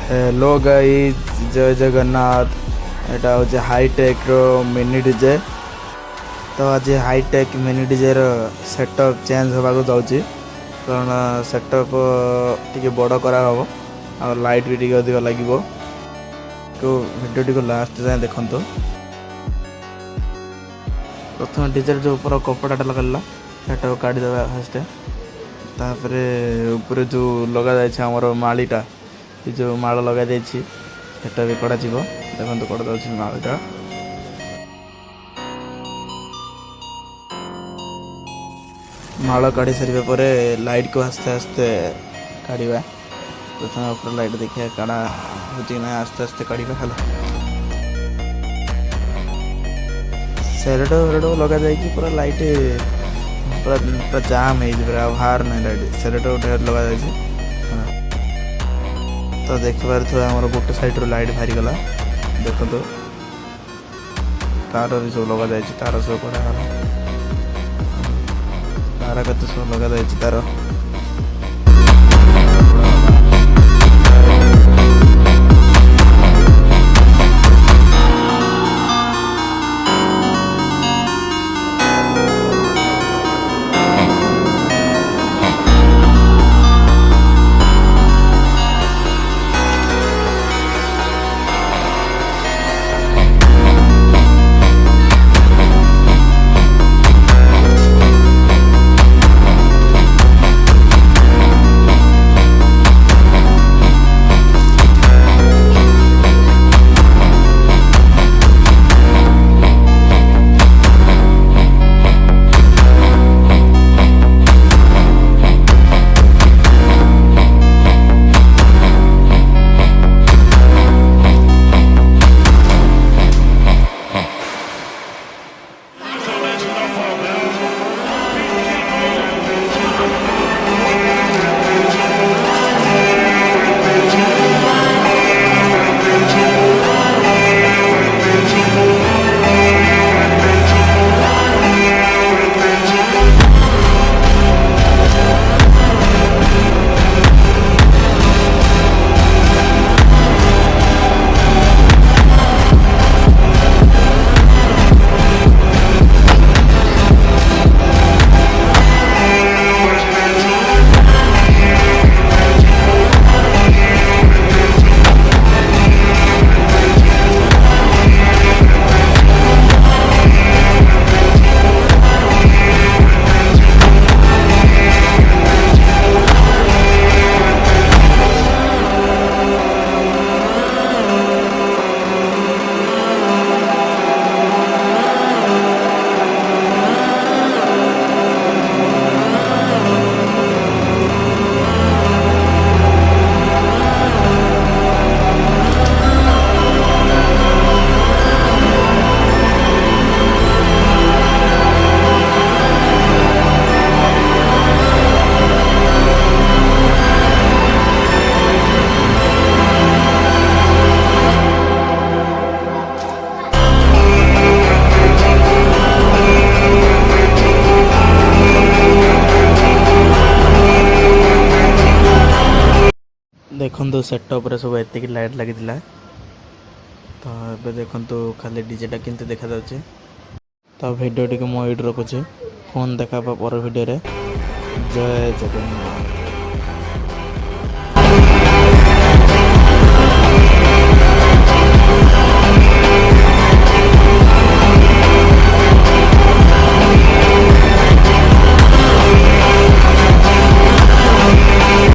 Hello guys, जय जगन्नाथ। एटा हूँ hi tech रो mini DJ. तो आज हाईटेक मिनी डीजे रो सेटअप चेंज होगा जाऊँगी, कारण सेटअप टी बड़ करा हम और लाइट भी टी अधिक लगे। तो वीडियो टी लास्ट जाए देखो। प्रथम डीजे जो ऊपर कपड़ा लगला सेटा काढ़ीदे फास्ट, तापर ऊपर जो लगा जामर मालीटा जो माल लगा सेटा भी कड़ा देखो कड़ा जाऊँ मालटा। माल काढ़ी सारे पर लाइट को आस्ते आस्ते काढ़ा। प्रथम ऊपर लाइट देखिए काढ़ा हो ना, आस्ते आस्ते काढ़ा खाला सेरेटो वेरेटो लगा जाए पूरा लाइट पूरा जाम हो बाहर ना लाइट सेरेटो लगा जाए। तो देख पारे आम गोटे साइड लाइट बाहरी गला देखो। तो तार भी सब लगा जाए, तार सब कड़ा तार के सब लगा जाए तार। देखो सेटअप सब एतिक लाइट लगी। तो ये देखो खाली डीजेटा केमती देखा जाए। तो भिडियो टी मुझे रखुच्छे, फोन देखा पर भिडियो। जय जगन्नाथ।